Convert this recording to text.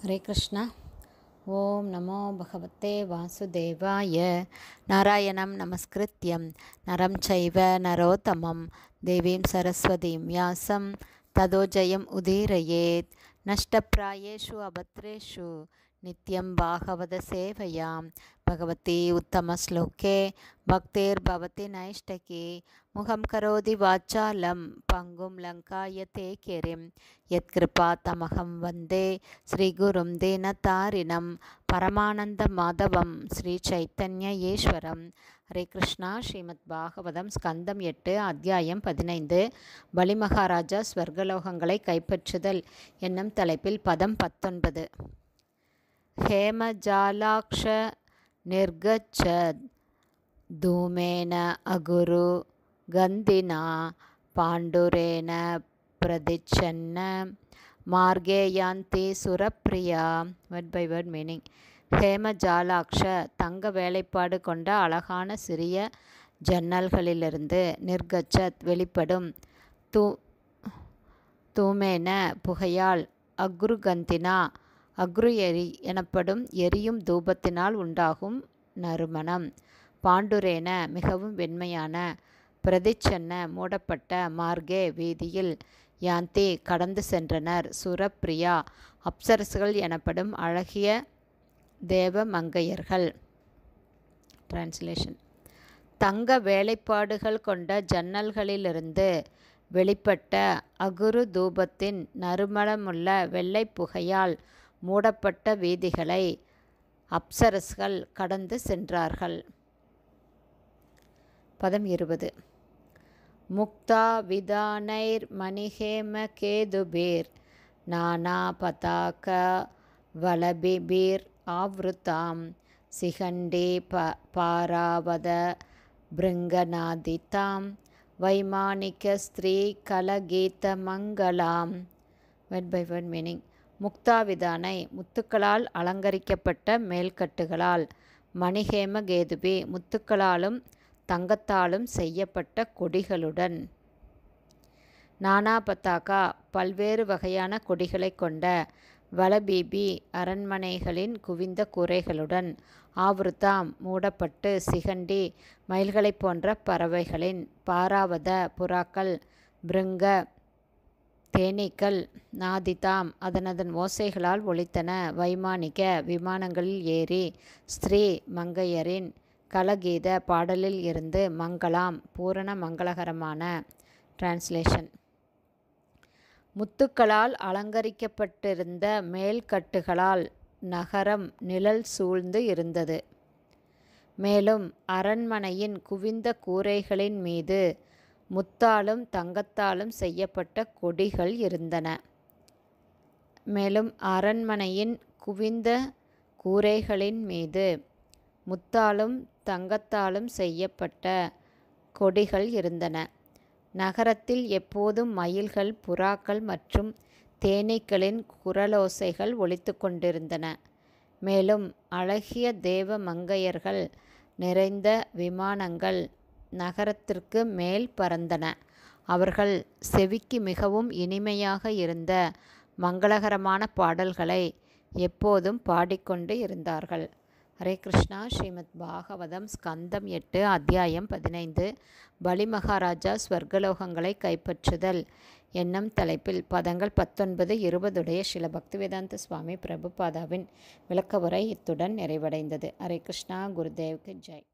ஹரே கிருஷ்ணா. ஓம் நமோ பகவதே வாசுதேவாய. நாராயணம் நமஸ்கிருத்யம் நரம் சைவ நரோத்தமம் தேவீம் சரஸ்வதீம் வியாசம் ததோ ஜெயம் உதீரயேத். நஷ்டப்ராயேஷு அபத்ரேஷு நித்யம் பாகவத சேவையாம் பகவதி உத்தமஸ்லோகே பக்தேர்பவதி நைஷ்டகி முகம் கரோதி வாச்சாலம் பங்கும் லங்காயதே கிரிம் யத்கிருபா தமகம் வந்தே ஸ்ரீகுரும் தீனதாரிணம் பரமானந்த மாதவம் ஸ்ரீ சைத்தன்ய ஈஸ்வரம். ஹரே கிருஷ்ணா. ஸ்ரீமத் பாகவதம் ஸ்கந்தம் 8 அத்தியாயம் 15 பலிமகாராஜா ஸ்வர்கலோகங்களை கைப்பற்றுதல் என்னும் தலைப்பில் பதம் 19. ஹேமஜாலாக்ஷ நிர்கச்சத் தூமேன அகுரு கந்தினா பாண்டுரேன பிரதிச்சன்ன மார்கே யாந்தி சுரப்பிரியா. Word by word meaning. ஹேமஜாலாக்ஷ தங்க வேலைப்பாடு கொண்ட அழகான சிறிய ஜன்னல்களிலிருந்து நிர்கச்சத் வெளிப்படும் தூமேன புகையால் அக்ருகந்தினா அக்ரு எனப்படும் எரியும் தூபத்தினால் உண்டாகும் நறுமணம் பாண்டுரேன மிகவும் வெண்மையான பிரதிச்சன்ன மூடப்பட்ட மார்கே வீதியில் யாந்தி கடந்து சென்றனர் சுரப்பிரியா அப்சரசுகள் எனப்படும் அழகிய தேவ மங்கையர்கள். டிரான்ஸ்லேஷன். தங்க வேலைப்பாடுகள் கொண்ட ஜன்னல்களிலிருந்து வெளிப்பட்ட அகுரு தூபத்தின் நறுமணமுள்ள வெள்ளை புகையால் மூடப்பட்ட வீதிகளை அப்சரஸ்கள் கடந்து சென்றார்கள். பதம் 20. முக்தா விதானைர் மணிஹேம கேதுபீர் நானா பதாக வலபிபீர் ஆவ்ருதாம் சிகண்டி பாராவத பிருங்கநாதிதாம் வைமானிக ஸ்திரீ கலகீத மங்களாம். Word by word meaning. முக்தாவிதானை முத்துக்களால் அலங்கரிக்கப்பட்ட மேல்கட்டுகளால், மணிஹேம கேதுபி முத்துக்களாலும் தங்கத்தாலும் செய்யப்பட்ட கொடிகளுடன், நானா பதாகா பல்வேறு வகையான கொடிகளை கொண்ட, வலபீபி அரண்மனைகளின் குவிந்த கூரைகளுடன், ஆவ்ருதாம் மூடப்பட்டு, சிகண்டி மயில்களைப் போன்ற பறவைகளின், பாராவத புறாக்கள், பிருங்க தேனீக்கள், நாதிதாம் அதனதன் ஓசைகளால் ஒலித்தன, வைமானிக விமானங்களில் ஏறி, ஸ்திரீ மங்கையரின் கலகீத பாடலில் இருந்து, மங்களாம் பூரண மங்களகரமான. டிரான்ஸ்லேஷன். முத்துக்களால் அலங்கரிக்கப்பட்டிருந்த மேல்கட்டுகளால் நகரம் நிழல் சூழ்ந்து இருந்தது. மேலும் அரண்மனையின் குவிந்த கூரைகளின் மீது முத்தாலும் தங்கத்தாலும் செய்யப்பட்ட கொடிகள் இருந்தன. மேலும் அரண்மனையின் குவிந்த கூரைகளின் மீது முத்தாலும் தங்கத்தாலும் செய்யப்பட்ட கொடிகள் இருந்தன. நகரத்தில் எப்போதும் மயில்கள், புறாக்கள் மற்றும் தேனீக்களின் குரலோசைகள் ஒலித்து கொண்டிருந்தன. மேலும் அழகிய தேவ மங்கையர்கள் நிறைந்த விமானங்கள் நகரத்திற்கு மேல் பறந்தன. அவர்கள் செவிக்கு மிகவும் இனிமையாக இருந்த மங்களகரமான பாடல்களை எப்போதும் பாடிக்கொண்டு இருந்தார்கள். ஹரே கிருஷ்ணா. ஸ்ரீமத் பாகவதம் ஸ்கந்தம் 8 அத்தியாயம் 15 பலிமகாராஜா ஸ்வர்கலோகங்களை கைப்பற்றுதல் என்னும் தலைப்பில் பதங்கள் 19, 20 ஸ்ரீல பக்திவேதாந்த சுவாமி பிரபுபாதாவின் விளக்க உரை இத்துடன் நிறைவடைந்தது. ஹரே கிருஷ்ணா. குருதேவ்க்கு ஜெய்.